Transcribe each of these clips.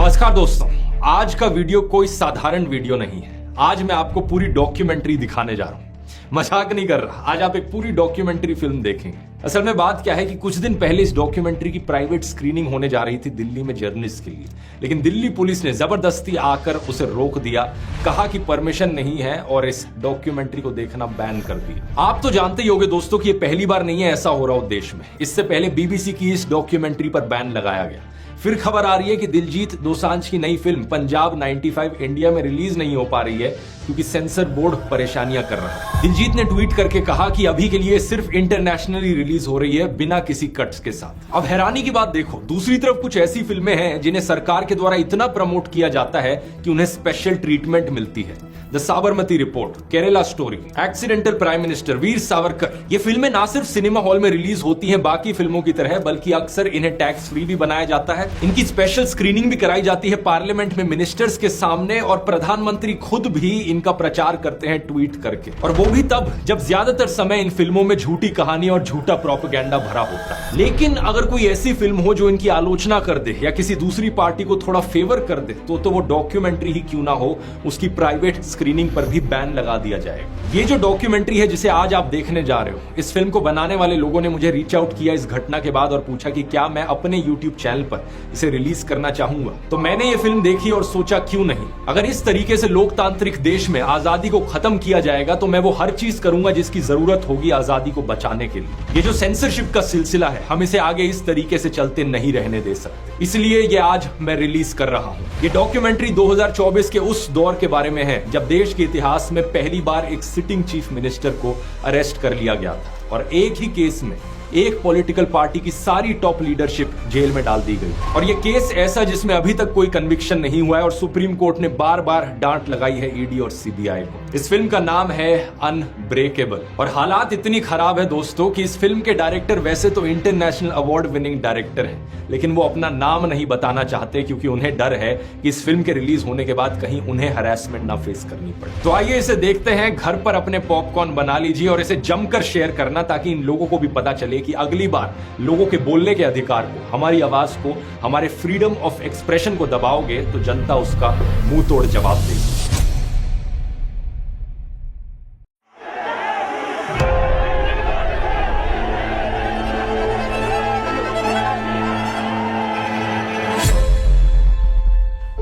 नमस्कार दोस्तों, आज का वीडियो कोई साधारण वीडियो नहीं है। आज मैं आपको पूरी डॉक्यूमेंट्री दिखाने जा रहा हूं। मजाक नहीं कर रहा, आज आप एक पूरी डॉक्यूमेंट्री फिल्म देखेंगे। असल में बात क्या है कि कुछ दिन पहले इस डॉक्यूमेंट्री की प्राइवेट स्क्रीनिंग होने जा रही थी दिल्ली में जर्नलिस्ट के लिए, लेकिन दिल्ली पुलिस ने जबरदस्ती आकर उसे रोक दिया, कहा कि परमिशन नहीं है और इस डॉक्यूमेंट्री को देखना बैन कर दिया। आप तो जानते ही होंगे दोस्तों कि ये पहली बार नहीं है ऐसा हो रहा हो देश में। इससे पहले बीबीसी की इस डॉक्यूमेंट्री पर बैन लगाया गया। फिर खबर आ रही है कि दिलजीत दोसांझ की नई फिल्म पंजाब 95 इंडिया में रिलीज नहीं हो पा रही है क्योंकि सेंसर बोर्ड परेशानियां कर रहा है। दिलजीत ने ट्वीट करके कहा कि अभी के लिए सिर्फ इंटरनेशनली रिलीज हो रही है बिना किसी कट्स के साथ। अब हैरानी की बात देखो, दूसरी तरफ कुछ ऐसी फिल्में हैं जिन्हें सरकार के द्वारा इतना प्रमोट किया जाता है कि उन्हें स्पेशल ट्रीटमेंट मिलती है। The Sabarmati report, Kerala story, accidental prime minister, Veer Savarkar, ये फिल्में ना सिर्फ सिनेमा हॉल में रिलीज होती हैं बाकी फिल्मों की तरह, बल्कि अक्सर इन्हें टैक्स फ्री भी बनाया जाता है। इनकी स्पेशल स्क्रीनिंग भी कराई जाती है पार्लियामेंट में मिनिस्टर्स के सामने, और प्रधानमंत्री खुद भी इनका प्रचार करते हैं ट्वीट करके, और वो भी तब जब ज्यादातर समय इन फिल्मों में झूठी कहानी और झूठा प्रोपेगेंडा भरा होता है। लेकिन अगर कोई ऐसी फिल्म हो जो इनकी आलोचना कर दे या किसी दूसरी पार्टी को थोड़ा फेवर कर दे तो वो डॉक्यूमेंट्री ही क्यों ना हो, उसकी प्राइवेट स्क्रीनिंग पर भी बैन लगा दिया जाएगा। ये जो डॉक्यूमेंट्री है जिसे आज आप देखने जा रहे हो, इस फिल्म को बनाने वाले लोगों ने मुझे रीच आउट किया इस घटना के बाद और पूछा कि क्या मैं अपने YouTube चैनल पर इसे रिलीज करना चाहूंगा। तो मैंने ये फिल्म देखी और सोचा क्यों नहीं। अगर इस तरीके से लोकतांत्रिक देश में आजादी को खत्म किया जाएगा तो मैं वो हर चीज करूंगा जिसकी जरूरत होगी आजादी को बचाने के लिए। ये जो सेंसरशिप का सिलसिला है, हम इसे आगे इस तरीके से चलते नहीं रहने दे सकते, इसलिए ये आज मैं रिलीज कर रहा हूं। ये डॉक्यूमेंट्री 2024 के उस दौर के बारे में है जब देश के इतिहास में पहली बार एक सिटिंग चीफ मिनिस्टर को अरेस्ट कर लिया गया था और एक ही केस में एक पॉलिटिकल पार्टी की सारी टॉप लीडरशिप जेल में डाल दी गई। और ये केस ऐसा जिसमें अभी तक कोई कन्विक्शन नहीं हुआ है और सुप्रीम कोर्ट ने बार बार डांट लगाई है ईडी और सीबीआई को। इस फिल्म का नाम है अनब्रेकेबल, और हालात इतनी खराब है दोस्तों कि इस फिल्म के डायरेक्टर वैसे तो इंटरनेशनल अवार्ड विनिंग डायरेक्टर हैं, लेकिन वो अपना नाम नहीं बताना चाहते क्योंकि उन्हें डर है कि इस फिल्म के रिलीज होने के बाद कहीं उन्हें हरासमेंट ना फेस करनी पड़े। तो आइए इसे देखते हैं। घर पर अपने पॉपकॉर्न बना लीजिए और इसे जमकर शेयर करना, ताकि इन लोगों को भी पता चले कि अगली बार लोगों के बोलने के अधिकार को, हमारी आवाज को, हमारे फ्रीडम ऑफ एक्सप्रेशन को दबाओगे तो जनता उसका मुंह तोड़ जवाब देगी।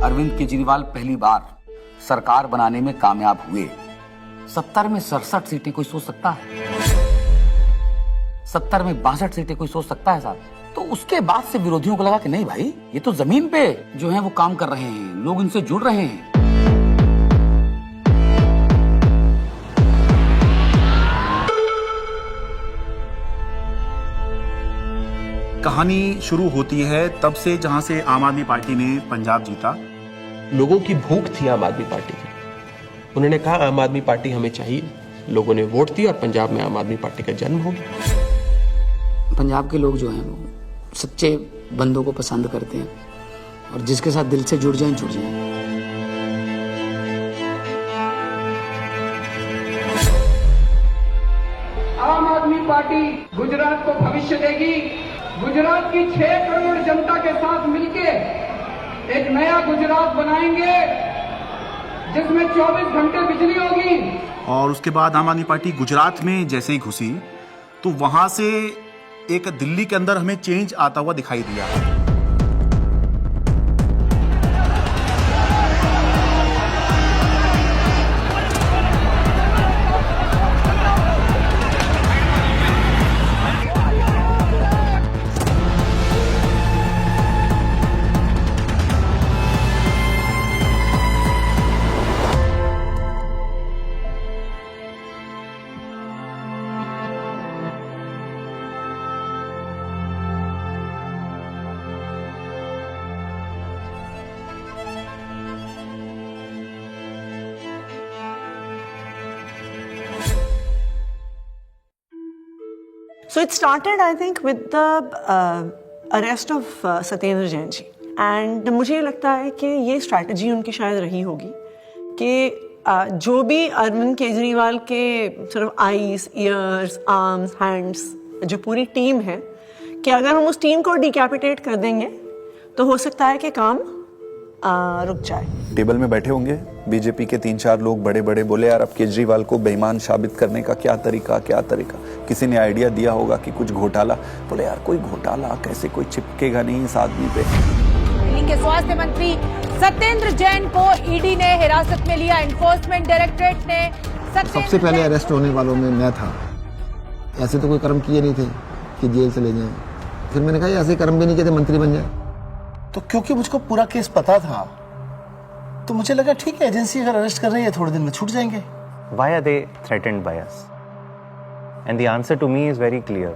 अरविंद केजरीवाल पहली बार सरकार बनाने में कामयाब हुए। 70 में 67 सीटें कोई सोच सकता है? 70 में 62 सीटें कोई सोच सकता है साहब? तो उसके बाद से विरोधियों को लगा कि नहीं भाई, ये तो जमीन पे जो है वो काम कर रहे हैं, लोग इनसे जुड़ रहे हैं। कहानी शुरू होती है तब से जहां से आम आदमी पार्टी ने पंजाब जीता। लोगों की भूख थी आम आदमी पार्टी की। उन्होंने कहा आम आदमी पार्टी हमें चाहिए। लोगों ने वोट दिया और पंजाब में आम आदमी पार्टी का जन्म हो गया। पंजाब के लोग जो हैं वो सच्चे बंदों को पसंद करते हैं, और जिसके साथ दिल से जुड़ जाएं जुड़ जाएं। आम आदमी पार्टी गुजरात को भविष्य देगी। गुजरात की 6 करोड़ जनता के साथ मिलके एक नया गुजरात बनाएंगे जिसमें 24 घंटे बिजली होगी। और उसके बाद आम आदमी पार्टी गुजरात में जैसे ही घुसी तो वहां से एक दिल्ली के अंदर हमें चेंज आता हुआ दिखाई दिया। So it started, I think, with the arrest of Satyendra Jain ji, and मुझे ये लगता है कि ये स्ट्रैटेजी उनकी शायद रही होगी कि जो भी अरविंद केजरीवाल के सिर्फ आईज, ईयर्स, आर्म्स, हैंड्स, जो पूरी टीम है, कि अगर हम उस टीम को डिकैपिटेट कर देंगे तो हो सकता है कि काम रुक जाए। टेबल में बैठे होंगे बीजेपी के 3-4 लोग बड़े बड़े, बोले यार अब केजरीवाल को बेईमान साबित करने का क्या तरीका। किसी ने आइडिया दिया होगा कि कुछ घोटाला, बोले यार कोई घोटाला कैसे, कोई चिपकेगा नहीं इस आदमी पे। दिल्ली के स्वास्थ्य मंत्री सत्येंद्र जैन को ईडी ने हिरासत में लिया। एनफोर्समेंट डायरेक्टरेट ने सबसे पहले अरेस्ट होने वालों में मैं था। ऐसे तो कोई कर्म किए नहीं थे कि जेल चले जाएं। फिर मैंने कहा ऐसे कर्म भी नहीं किए थे मंत्री बन जाए। तो क्योंकि मुझको पूरा केस पता था तो मुझे लगा ठीक है, एजेंसी अगर अरेस्ट कर रही है थोड़े दिन में छूट जाएंगे। Why are they threatened by us? And the answer to me is very clear.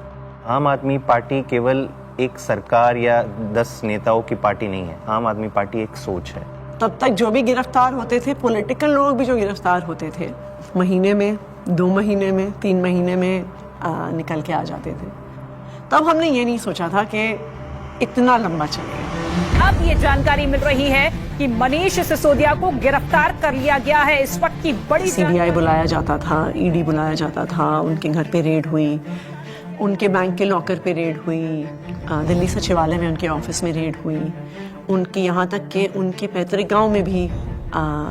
आम आदमी पार्टी केवल एक सरकार या 10 नेताओं की पार्टी नहीं है। आम आदमी पार्टी एक सोच है। तब तक जो भी गिरफ्तार होते थे, पॉलिटिकल लोग भी जो गिरफ्तार होते थे, महीने में, 2 महीने में, 3 महीने में निकल के आ जाते थे। तब हमने ये नहीं सोचा था कि इतना लंबा चलेगा। अब ये जानकारी मिल रही है कि मनीष सिसोदिया को गिरफ्तार कर लिया गया है। इस वक्त की बड़ी सीबीआई बुलाया जाता था, ईडी बुलाया जाता था, उनके घर पे रेड हुई, उनके बैंक के लॉकर पे रेड हुई, दिल्ली सचिवालय में उनके ऑफिस में रेड हुई, उनकी यहाँ तक कि उनके पैतृक गांव में भी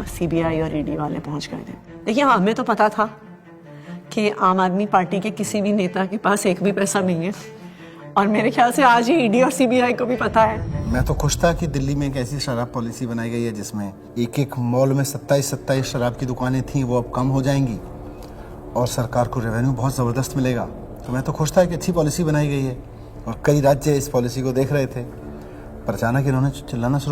सीबीआई और ईडी वाले पहुंच गए थे। देखिए हाँ, हमें तो पता था कि आम आदमी पार्टी के किसी भी नेता के पास एक भी पैसा नहीं है, और मेरे ख्याल से आज ही ईडी और सीबीआई को भी पता है। मैं तो खुश था कि दिल्ली में एक ऐसी शराब पॉलिसी बनाई गई है जिसमें एक मॉल में 27 शराब की दुकानें थीं, वो अब कम हो जाएंगी और सरकार को रेवेन्यू बहुत ज़बरदस्त मिलेगा। तो मैं तो खुश था कि अच्छी पॉलिसी बनाई गई है और कई राज्य इस पॉलिसी को देख रहे थे, पर अचानक इन्होंने चिल्लाना शुरू